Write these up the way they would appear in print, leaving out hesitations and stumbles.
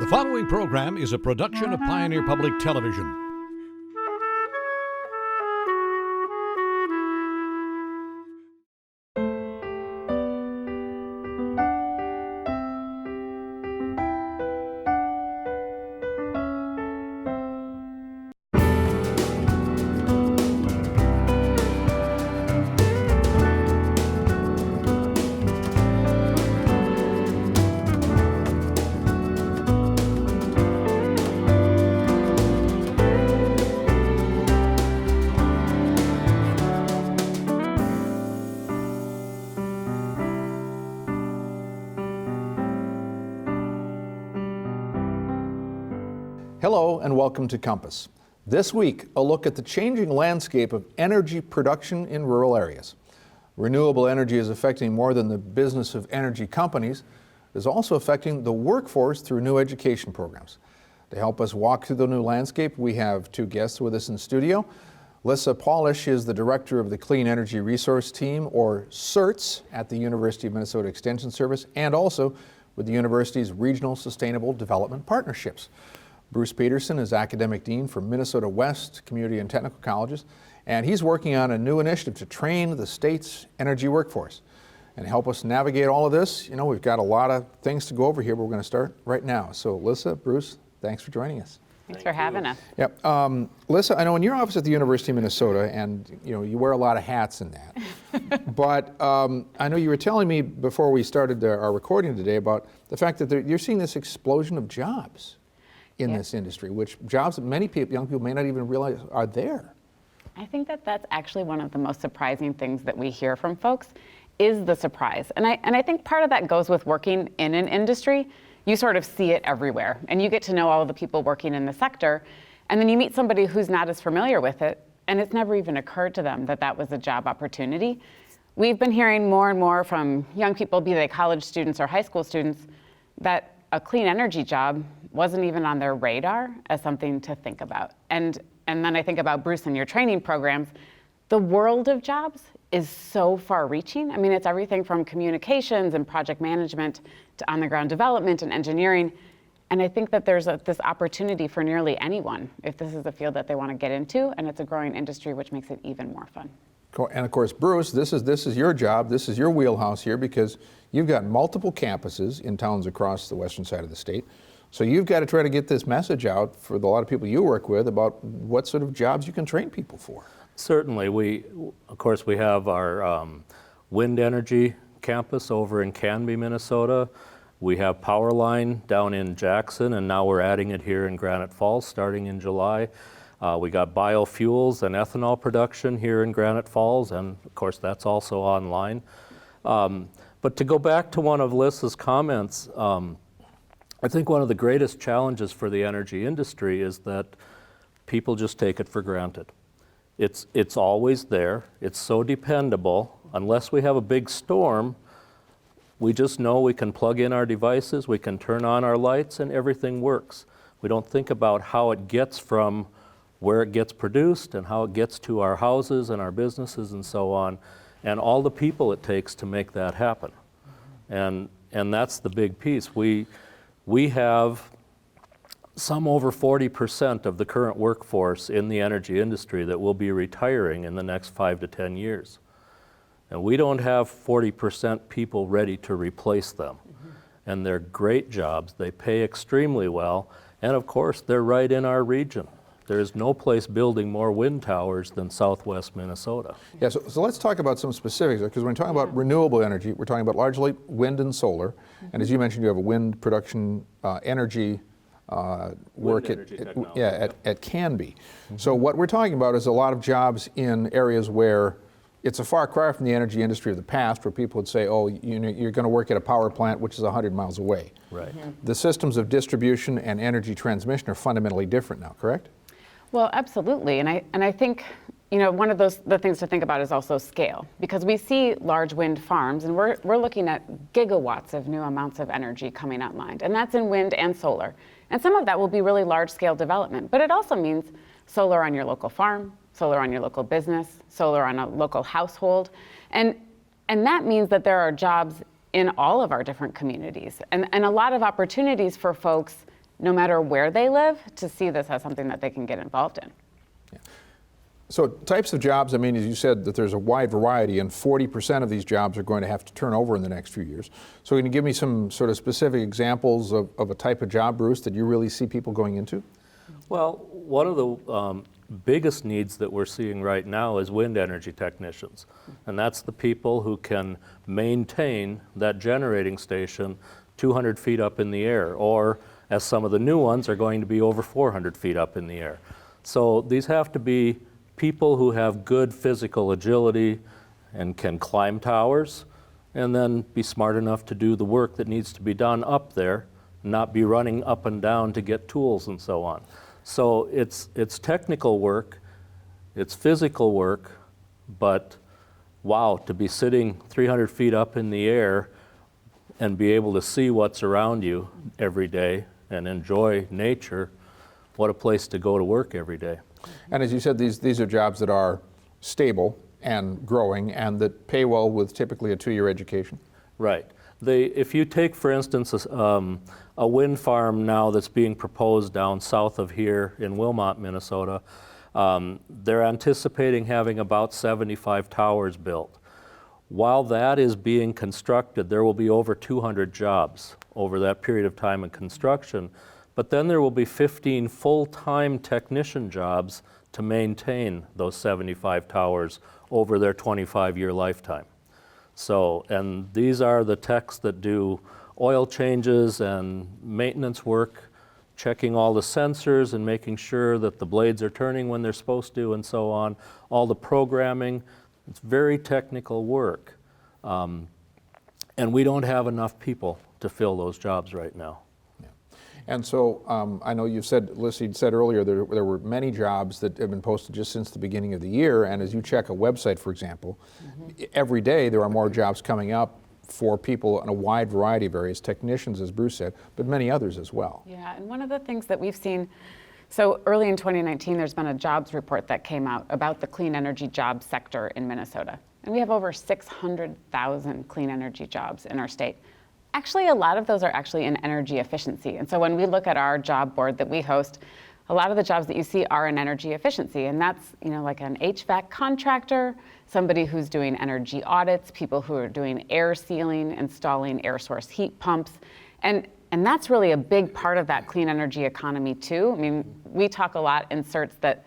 The following program is a production of Pioneer Public Television. Hello and welcome to Compass. This week, a look at the changing landscape of energy production in rural areas. Renewable energy is affecting more than the business of energy companies. It is also affecting the workforce through new education programs. To help us walk through the new landscape, we have two guests with us in studio. Lissa Polish is the director of the Clean Energy Resource Team, or CERTS, at the University of Minnesota Extension Service, and also with the university's Regional Sustainable Development Partnerships. Bruce Peterson is Academic Dean for Minnesota West Community and Technical Colleges, and he's working on a new initiative to train the state's energy workforce. And help us navigate all of this, we've got a lot of things to go over here, but we're going to start right now. So Lissa, Bruce, thanks for joining us. Thanks for having us. Yep. Lissa, I know in your office at the University of Minnesota, and you wear a lot of hats in that, but I know you were telling me before we started our recording today about the fact that you're seeing this explosion of jobs in this industry, which jobs that many people, young people may not even realize are there. I think that that's actually one of the most surprising things that we hear from folks is the surprise. And I think part of that goes with working in an industry. You sort of see it everywhere, and you get to know all of the people working in the sector, and then you meet somebody who's not as familiar with it, and it's never even occurred to them that that was a job opportunity. We've been hearing more and more from young people, be they college students or high school students, that a clean energy job wasn't even on their radar as something to think about. And then I think about Bruce and your training programs. The world of jobs is so far reaching. I mean, it's everything from communications and project management to on-the-ground development and engineering. And I think that there's this opportunity for nearly anyone if this is a field that they want to get into, and it's a growing industry, which makes it even more fun. And of course, Bruce, this is your job, this is your wheelhouse here, because you've got multiple campuses in towns across the western side of the state. So you've got to try to get this message out for a lot of people you work with about what sort of jobs you can train people for. Certainly. We have our wind energy campus over in Canby, Minnesota. We have Powerline down in Jackson, and now we're adding it here in Granite Falls starting in July. We got biofuels and ethanol production here in Granite Falls, and of course that's also online. But to go back to one of Lissa's comments, I think one of the greatest challenges for the energy industry is that people just take it for granted. It's always there. It's so dependable. Unless we have a big storm, we just know we can plug in our devices, we can turn on our lights, and everything works. We don't think about how it gets from where it gets produced and how it gets to our houses and our businesses and so on, and all the people it takes to make that happen. And that's the big piece. We have some over 40% of the current workforce in the energy industry that will be retiring in the next 5 to 10 years. And we don't have 40% people ready to replace them. And they're great jobs, they pay extremely well, and of course they're right in our region. There's no place building more wind towers than Southwest Minnesota. Yeah, so let's talk about some specifics, because when we're talking about renewable energy, we're talking about largely wind and solar. And as you mentioned, you have a wind production energy work at Canby. So what we're talking about is a lot of jobs in areas where it's a far cry from the energy industry of the past, where people would say, oh, you're going to work at a power plant which is 100 miles away. Right. The systems of distribution and energy transmission are fundamentally different now, correct? Well, absolutely. And I think, one of the things to think about is also scale, because we see large wind farms, and we're looking at gigawatts of new amounts of energy coming online, and that's in wind and solar. And some of that will be really large-scale development, but it also means solar on your local farm, solar on your local business, solar on a local household, and that means that there are jobs in all of our different communities, and a lot of opportunities for folks no matter where they live, to see this as something that they can get involved in. So types of jobs, I mean, as you said, that there's a wide variety, and 40% of these jobs are going to have to turn over in the next few years. So can you give me some sort of specific examples of a type of job, Bruce, that you really see people going into? Well, one of the biggest needs that we're seeing right now is wind energy technicians. And that's the people who can maintain that generating station 200 feet up in the air, or as some of the new ones are going to be over 400 feet up in the air. So these have to be people who have good physical agility and can climb towers, and then be smart enough to do the work that needs to be done up there, not be running up and down to get tools and so on. So it's technical work, it's physical work, but wow, to be sitting 300 feet up in the air and be able to see what's around you every day and enjoy nature, what a place to go to work every day. And as you said, these are jobs that are stable and growing and that pay well with typically a 2-year education. Right. If you take, for instance, a wind farm now that's being proposed down south of here in Wilmot, Minnesota, they're anticipating having about 75 towers built. While that is being constructed, there will be over 200 jobs over that period of time in construction, but then there will be 15 full-time technician jobs to maintain those 75 towers over their 25-year lifetime. So, and these are the techs that do oil changes and maintenance work, checking all the sensors and making sure that the blades are turning when they're supposed to and so on, all the programming. It's very technical work. And we don't have enough people to fill those jobs right now. And so I know you said, Lissy said earlier, there were many jobs that have been posted just since the beginning of the year. And as you check a website, for example, every day there are more jobs coming up for people in a wide variety of areas, technicians, as Bruce said, but many others as well. Yeah, and one of the things that we've seen, so early in 2019, there's been a jobs report that came out about the clean energy job sector in Minnesota. And we have over 600,000 clean energy jobs in our state. Actually, a lot of those are actually in energy efficiency. And so when we look at our job board that we host, a lot of the jobs that you see are in energy efficiency. And that's, like an HVAC contractor, somebody who's doing energy audits, people who are doing air sealing, installing air source heat pumps. And that's really a big part of that clean energy economy too. I mean, we talk a lot in CERTS that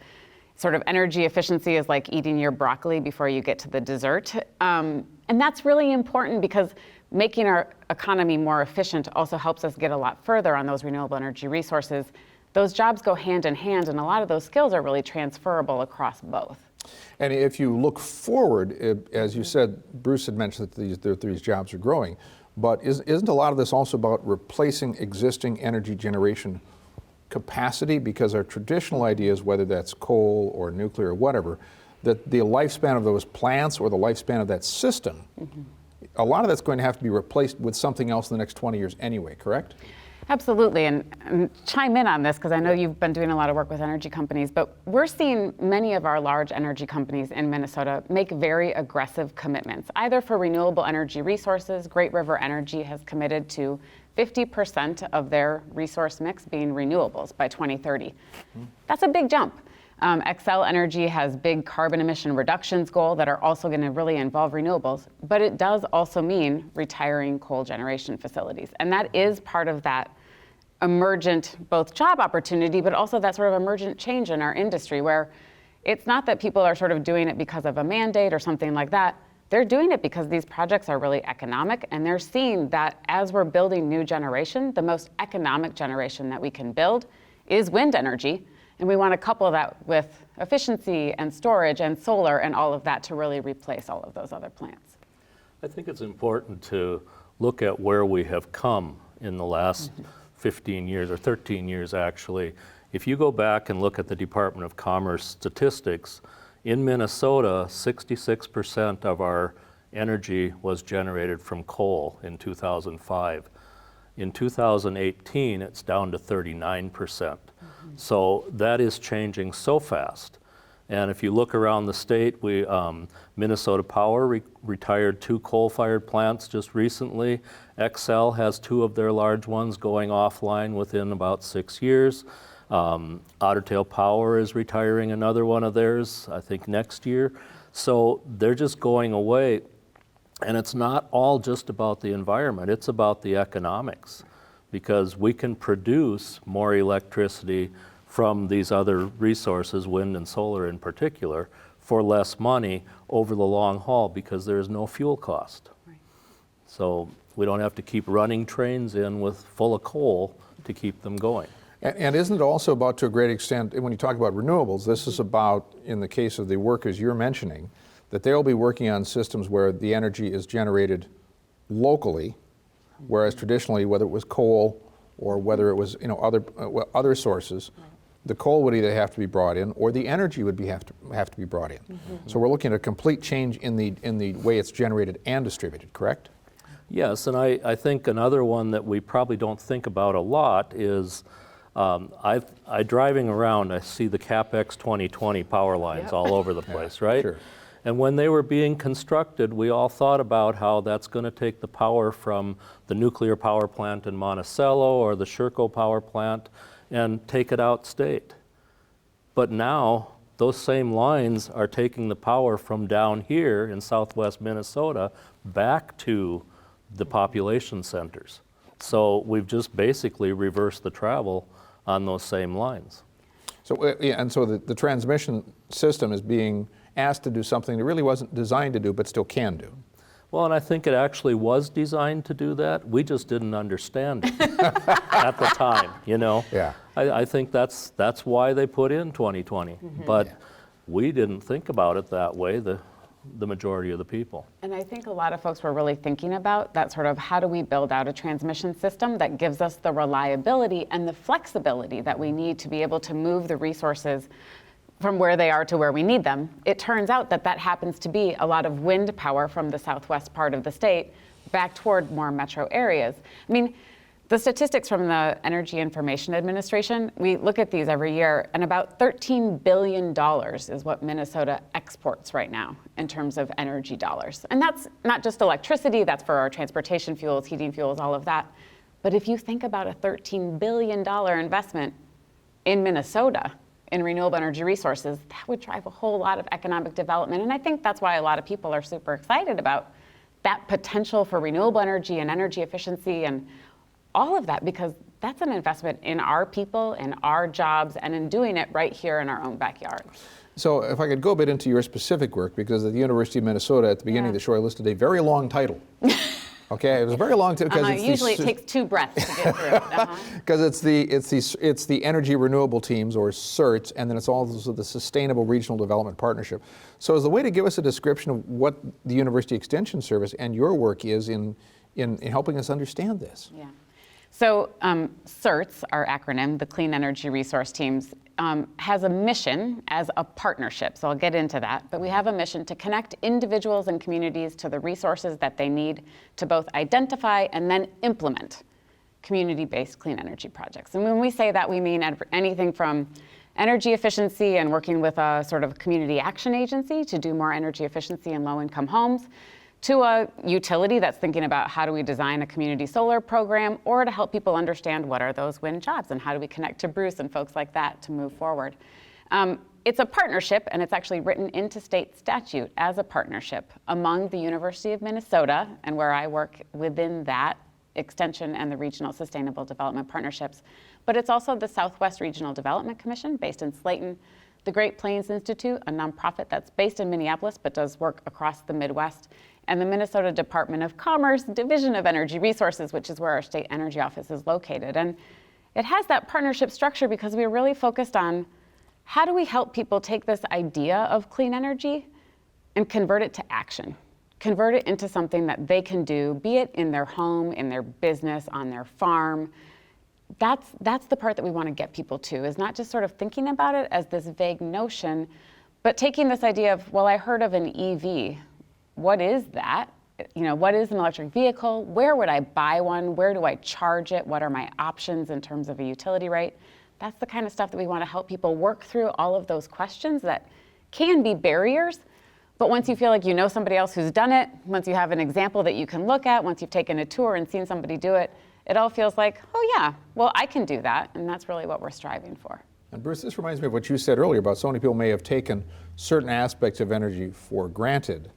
sort of energy efficiency is like eating your broccoli before you get to the dessert. And that's really important because making our economy more efficient also helps us get a lot further on those renewable energy resources. Those jobs go hand in hand, and a lot of those skills are really transferable across both. And if you look forward, as you said, Bruce had mentioned that these jobs are growing, but isn't a lot of this also about replacing existing energy generation capacity? Because our traditional ideas, whether that's coal or nuclear or whatever, that the lifespan of those plants or the lifespan of that system, a lot of that's going to have to be replaced with something else in the next 20 years anyway, correct? Absolutely, and chime in on this because I know you've been doing a lot of work with energy companies, but we're seeing many of our large energy companies in Minnesota make very aggressive commitments, either for renewable energy resources. Great River Energy has committed to 50% of their resource mix being renewables by 2030. That's a big jump. Xcel Energy has big carbon emission reductions goals that are also going to really involve renewables, but it does also mean retiring coal generation facilities. And that is part of that emergent both job opportunity, but also that sort of emergent change in our industry where it's not that people are sort of doing it because of a mandate or something like that. They're doing it because these projects are really economic, and they're seeing that as we're building new generation, the most economic generation that we can build is wind energy. And we want to couple that with efficiency and storage and solar and all of that to really replace all of those other plants. I think it's important to look at where we have come in the last 15 years, or 13 years actually. If you go back and look at the Department of Commerce statistics, in Minnesota, 66% of our energy was generated from coal in 2005. In 2018, it's down to 39%. So that is changing so fast. And if you look around the state, Minnesota Power retired 2 coal-fired plants just recently. Xcel has 2 of their large ones going offline within about 6 years. Otter Tail Power is retiring another one of theirs, I think next year. So they're just going away. And it's not all just about the environment, it's about the economics, because we can produce more electricity from these other resources, wind and solar in particular, for less money over the long haul because there is no fuel cost. Right. So we don't have to keep running trains in full of coal to keep them going. And isn't it also about, to a great extent, when you talk about renewables, this is about, in the case of the workers you're mentioning, that they'll be working on systems where the energy is generated locally, whereas traditionally, whether it was coal or whether it was other sources, the coal would either have to be brought in or the energy would have to be brought in. So we're looking at a complete change in the way it's generated and distributed, correct? Yes, and I think another one that we probably don't think about a lot is driving around, I see the CapEx 2020 power lines all over the place, right? Sure. And when they were being constructed, we all thought about how that's going to take the power from the nuclear power plant in Monticello or the Sherco power plant and take it outstate. But now, those same lines are taking the power from down here in southwest Minnesota back to the population centers. So we've just basically reversed the travel on those same lines. So, and so the transmission system is being asked to do something it really wasn't designed to do, but still can do. Well, and I think it actually was designed to do that. We just didn't understand it at the time, Yeah. I think that's why they put in 2020. But we didn't think about it that way, the majority of the people. And I think a lot of folks were really thinking about that sort of how do we build out a transmission system that gives us the reliability and the flexibility that we need to be able to move the resources from where they are to where we need them. It turns out that happens to be a lot of wind power from the southwest part of the state back toward more metro areas. I mean, the statistics from the Energy Information Administration, we look at these every year, and about $13 billion is what Minnesota exports right now in terms of energy dollars. And that's not just electricity, that's for our transportation fuels, heating fuels, all of that. But if you think about a $13 billion investment in Minnesota, in renewable energy resources, that would drive a whole lot of economic development. And I think that's why a lot of people are super excited about that potential for renewable energy and energy efficiency and all of that, because that's an investment in our people and our jobs and in doing it right here in our own backyard. So if I could go a bit into your specific work, because at the University of Minnesota, at the beginning of the show, I listed a very long title. Okay, it was a very long time because usually it takes 2 breaths to get through it. Because it's the Energy Renewable Teams, or CERTs, and then it's also the Sustainable Regional Development Partnership. So is the way to give us a description of what the University Extension Service and your work is in helping us understand this? Yeah. So CERTs, our acronym, the Clean Energy Resource Teams, has a mission as a partnership, so I'll get into that, but we have a mission to connect individuals and communities to the resources that they need to both identify and then implement community-based clean energy projects. And when we say that, we mean anything from energy efficiency and working with a sort of community action agency to do more energy efficiency in low-income homes, to a utility that's thinking about how do we design a community solar program, or to help people understand what are those wind jobs and how do we connect to Bruce and folks like that to move forward. It's a partnership, and it's actually written into state statute as a partnership among the University of Minnesota, and where I work within that extension and the regional sustainable development partnerships. But it's also the Southwest Regional Development Commission based in Slayton, the Great Plains Institute, a nonprofit that's based in Minneapolis but does work across the Midwest, and the Minnesota Department of Commerce Division of Energy Resources, which is where our state energy office is located. And it has that partnership structure because we're really focused on how do we help people take this idea of clean energy and convert it to action, convert it into something that they can do, be it in their home, in their business, on their farm. That's the part that we want to get people to, is not just sort of thinking about it as this vague notion, but taking this idea of, well, I heard of an EV. What is that? What is an electric vehicle? Where would I buy one? Where do I charge it? What are my options in terms of a utility rate? That's the kind of stuff that we want to help people work through, all of those questions that can be barriers. But once you feel like you know somebody else who's done it, once you have an example that you can look at, once you've taken a tour and seen somebody do it, it all feels like, oh yeah, well, I can do that. And that's really what we're striving for. And Bruce, this reminds me of what you said earlier about so many people may have taken certain aspects of energy for granted.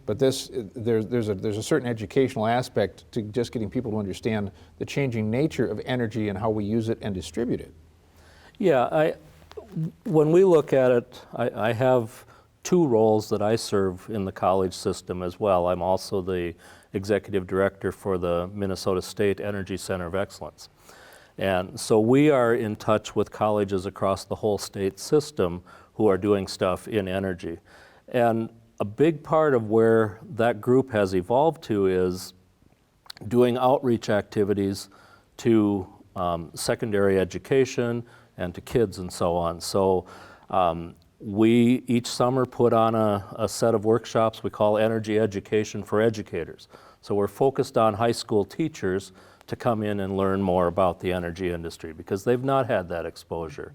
But there's a certain educational aspect to just getting people to understand the changing nature of energy and how we use it and distribute it. Yeah, when we look at it, I have two roles that I serve in the college system as well. I'm also the executive director for the Minnesota State Energy Center of Excellence. And so we are in touch with colleges across the whole state system who are doing stuff in energy. And a big part of where that group has evolved to is doing outreach activities to secondary education and to kids and so on. So we each summer put on a set of workshops we call Energy Education for Educators. So we're focused on high school teachers to come in and learn more about the energy industry because they've not had that exposure.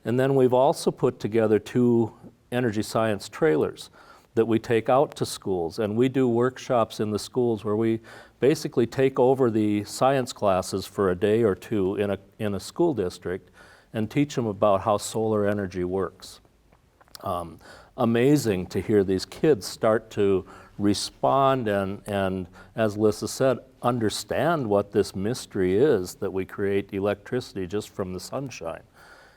And then we've also put together 2 energy science trailers that we take out to schools, and we do workshops in the schools where we basically take over the science classes for a day or 2 in a school district and teach them about how solar energy works. Amazing to hear these kids start to respond and, as Lissa said, understand what this mystery is that we create electricity just from the sunshine.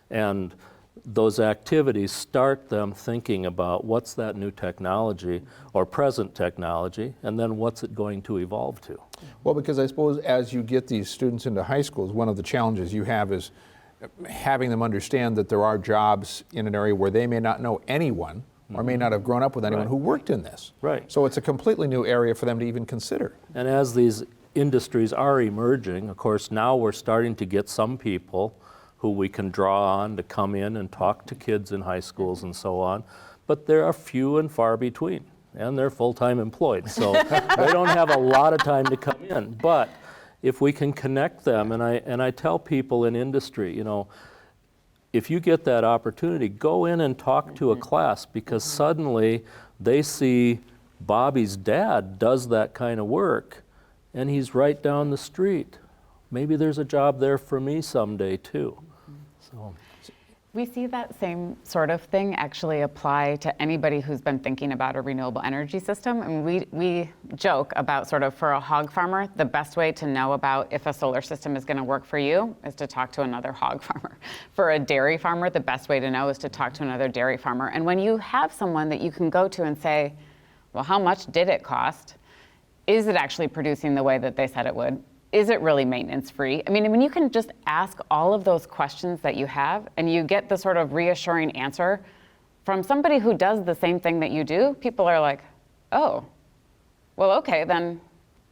And those activities start them thinking about what's that new technology or present technology, and then what's it going to evolve to. Well, because I suppose as you get these students into high schools, one of the challenges you have is having them understand that there are jobs in an area where they may not know anyone or may not have grown up with anyone who worked in this. Right. So it's a completely new area for them to even consider. And as these industries are emerging, of course, now we're starting to get some people who we can draw on to come in and talk to kids in high schools and so on, but they're few and far between, and they're full-time employed, so they don't have a lot of time to come in. But if we can connect them, and I tell people in industry, you know, if you get that opportunity, go in and talk to a class, because suddenly they see Bobby's dad does that kind of work, and he's right down the street. Maybe there's a job there for me someday too. So. We see that same sort of thing actually apply to anybody who's been thinking about a renewable energy system. And we joke about sort of, for a hog farmer, the best way to know about if a solar system is going to work for you is to talk to another hog farmer. For a dairy farmer, the best way to know is to talk to another dairy farmer. And when you have someone that you can go to and say, well, how much did it cost? Is it actually producing the way that they said it would? Is it really maintenance free? I mean, when you can just ask all of those questions that you have and you get the sort of reassuring answer from somebody who does the same thing that you do, people are like, oh, well, okay, then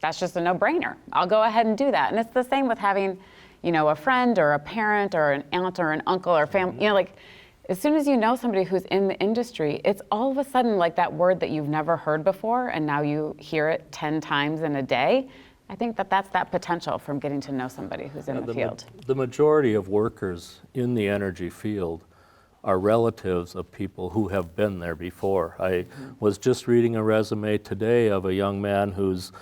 that's just a no-brainer. I'll go ahead and do that. And it's the same with having, you know, a friend or a parent or an aunt or an uncle or family, you know, like, as soon as you know somebody who's in the industry, it's all of a sudden like that word that you've never heard before, and now you hear it 10 times in a day. I think that that's that potential from getting to know somebody who's in the field. The majority of workers in the energy field are relatives of people who have been there before. I was just reading a resume today of a young man whose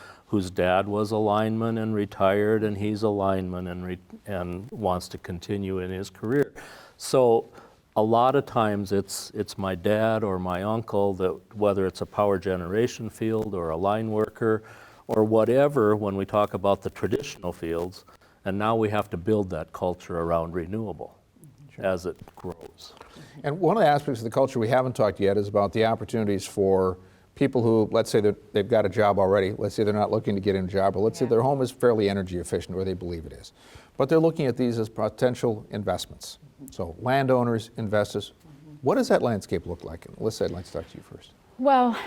dad was a lineman and retired, and he's a lineman and wants to continue in his career. So a lot of times it's my dad or my uncle, that whether it's a power generation field or a line worker or whatever, when we talk about the traditional fields, and now we have to build that culture around renewable as it grows. And one of the aspects of the culture we haven't talked yet is about the opportunities for people who, let's say that they've got a job already, let's say they're not looking to get in a job, or let's say their home is fairly energy efficient, or they believe it is. But they're looking at these as potential investments. So landowners, investors, what does that landscape look like? And Alyssa, I'd like to talk to you first. Well,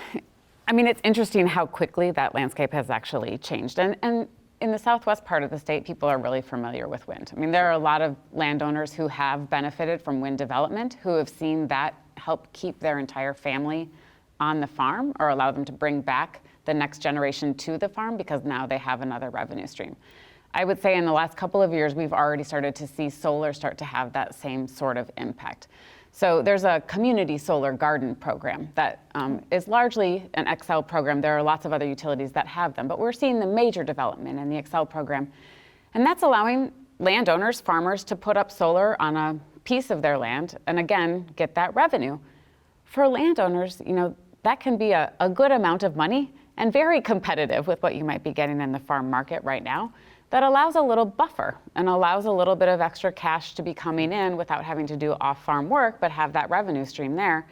I mean, it's interesting how quickly that landscape has actually changed. And in the southwest part of the state, people are really familiar with wind. I mean, there are a lot of landowners who have benefited from wind development, who have seen that help keep their entire family on the farm or allow them to bring back the next generation to the farm because now they have another revenue stream. I would say in the last couple of years, we've already started to see solar start to have that same sort of impact. So there's a community solar garden program that is largely an Excel program. There are lots of other utilities that have them, but we're seeing the major development in the Excel program. And that's allowing landowners, farmers, to put up solar on a piece of their land and again, get that revenue. For landowners, that can be a good amount of money and very competitive with what you might be getting in the farm market right now. That allows a little buffer and allows a little bit of extra cash to be coming in without having to do off-farm work, but have that revenue stream there.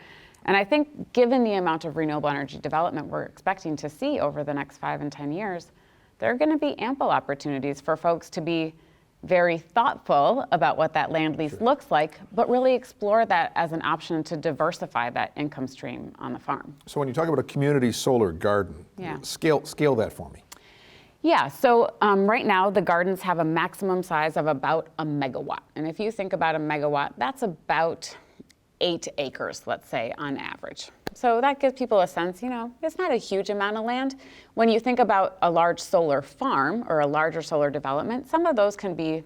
And I think given the amount of renewable energy development we're expecting to see over the next 5 and 10 years, there are going to be ample opportunities for folks to be very thoughtful about what that land lease looks like, but really explore that as an option to diversify that income stream on the farm. So when you talk about a community solar garden, scale that for me. Yeah, so right now the gardens have a maximum size of about 1 megawatt. And if you think about 1 megawatt, that's about 8 acres, let's say, on average. So that gives people a sense, it's not a huge amount of land. When you think about a large solar farm or a larger solar development, some of those can be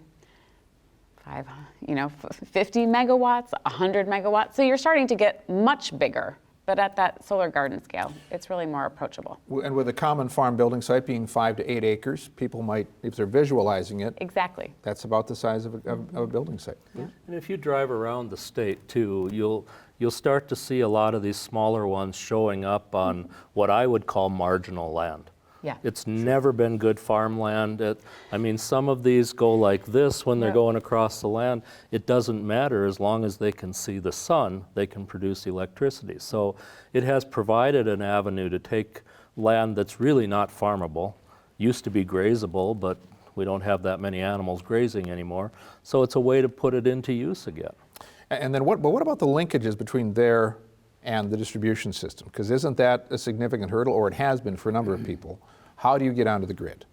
50 megawatts, 100 megawatts. So you're starting to get much bigger. But at that solar garden scale, it's really more approachable. And with a common farm building site being 5 to 8 acres, people might, if they're visualizing it, Exactly. that's about the size of a building site. Yeah. And if you drive around the state too, you'll start to see a lot of these smaller ones showing up on what I would call marginal land. Yeah. It's never been good farmland. Some of these go like this when they're going across the land. It doesn't matter as long as they can see the sun, they can produce electricity. So it has provided an avenue to take land that's really not farmable, used to be grazable, but we don't have that many animals grazing anymore. So it's a way to put it into use again. And then what about the linkages between there and the distribution system? Because isn't that a significant hurdle, or it has been for a number of people? How do you get onto the grid?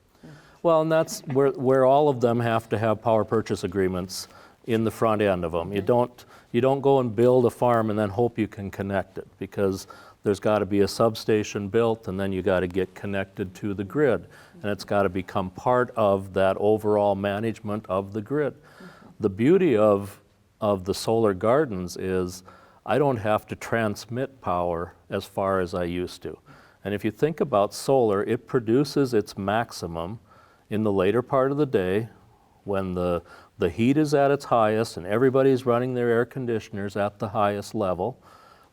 Well, and that's where all of them have to have power purchase agreements in the front end of them. You don't go and build a farm and then hope you can connect it, because there's got to be a substation built, and then you got to get connected to the grid, and it's got to become part of that overall management of the grid. The beauty of the solar gardens is I don't have to transmit power as far as I used to. And if you think about solar, it produces its maximum in the later part of the day when the heat is at its highest and everybody's running their air conditioners at the highest level.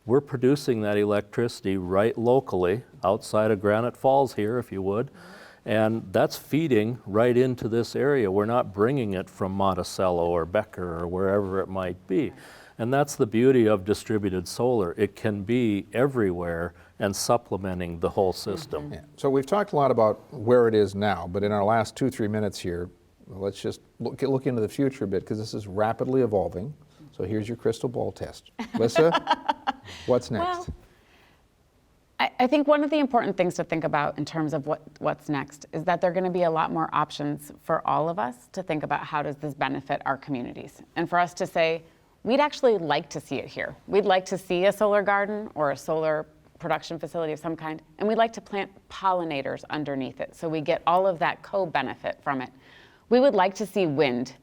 We're producing that electricity right locally outside of Granite Falls here, if you would. And that's feeding right into this area. We're not bringing it from Monticello or Becker or wherever it might be. And that's the beauty of distributed solar. It can be everywhere and supplementing the whole system. Yeah. So we've talked a lot about where it is now, but in our last 2-3 minutes here, let's just look into the future a bit, because this is rapidly evolving. So here's your crystal ball test. Lissa, what's next? Well, I think one of the important things to think about in terms of what's next is that there are going to be a lot more options for all of us to think about how does this benefit our communities. And for us to say, we'd actually like to see it here. We'd like to see a solar garden or a solar production facility of some kind, and we'd like to plant pollinators underneath it so we get all of that co-benefit from it. We would like to see wind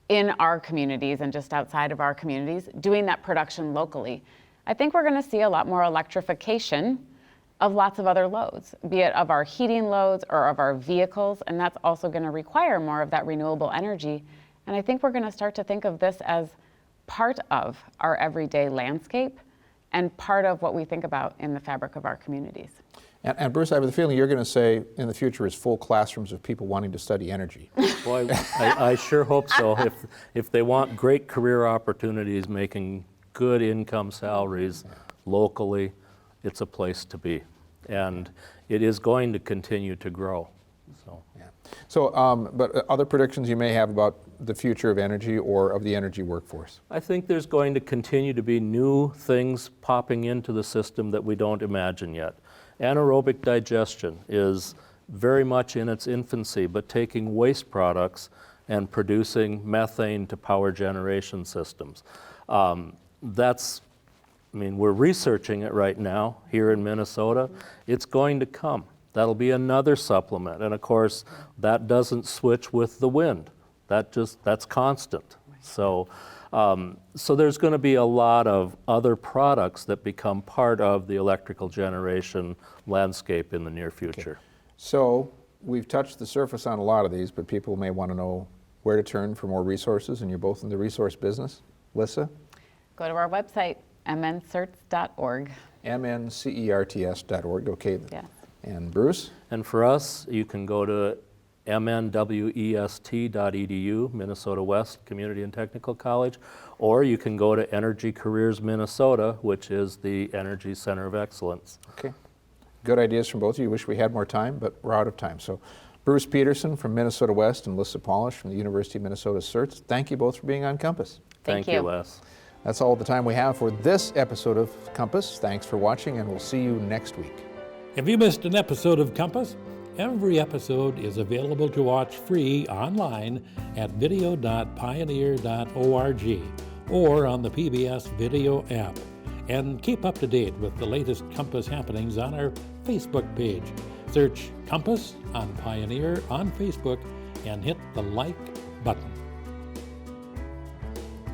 in our communities and just outside of our communities doing that production locally. I think we're going to see a lot more electrification of lots of other loads, be it of our heating loads or of our vehicles, and that's also going to require more of that renewable energy. And I think we're going to start to think of this as part of our everyday landscape and part of what we think about in the fabric of our communities. And Bruce, I have the feeling you're going to say in the future is full classrooms of people wanting to study energy. Boy, I sure hope so. If they want great career opportunities, making good income salaries locally, it's a place to be. And it is going to continue to grow. But other predictions you may have about the future of energy or of the energy workforce? I think there's going to continue to be new things popping into the system that we don't imagine yet. Anaerobic digestion is very much in its infancy, but taking waste products and producing methane to power generation systems. We're researching it right now here in Minnesota. It's going to come. That'll be another supplement. And of course, that doesn't switch with the wind. That's constant. So, so there's going to be a lot of other products that become part of the electrical generation landscape in the near future. So we've touched the surface on a lot of these, but people may want to know where to turn for more resources, and you're both in the resource business. Lissa? Go to our website, mncerts.org. mncerts.org, okay. Yes. And Bruce? And for us, you can go to mnwest.edu, Minnesota West Community and Technical College, or you can go to Energy Careers Minnesota, which is the Energy Center of Excellence. Okay. Good ideas from both of you. Wish we had more time, but we're out of time. So Bruce Peterson from Minnesota West and Lissa Polish from the University of Minnesota CERTS, thank you both for being on Compass. Thank you, you. Les. That's all the time we have for this episode of Compass. Thanks for watching, and we'll see you next week. Have you missed an episode of Compass? Every episode is available to watch free online at video.pioneer.org or on the PBS Video app. And keep up to date with the latest Compass happenings on our Facebook page. Search Compass on Pioneer on Facebook and hit the like button.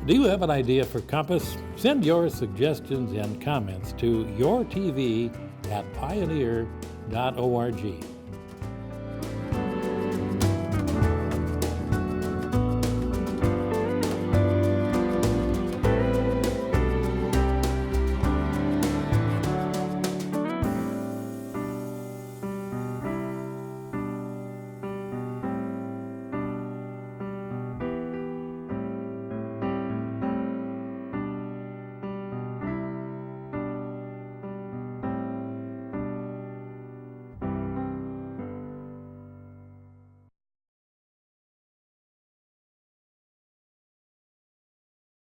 Do you have an idea for Compass? Send your suggestions and comments to yourtv@pioneer.org.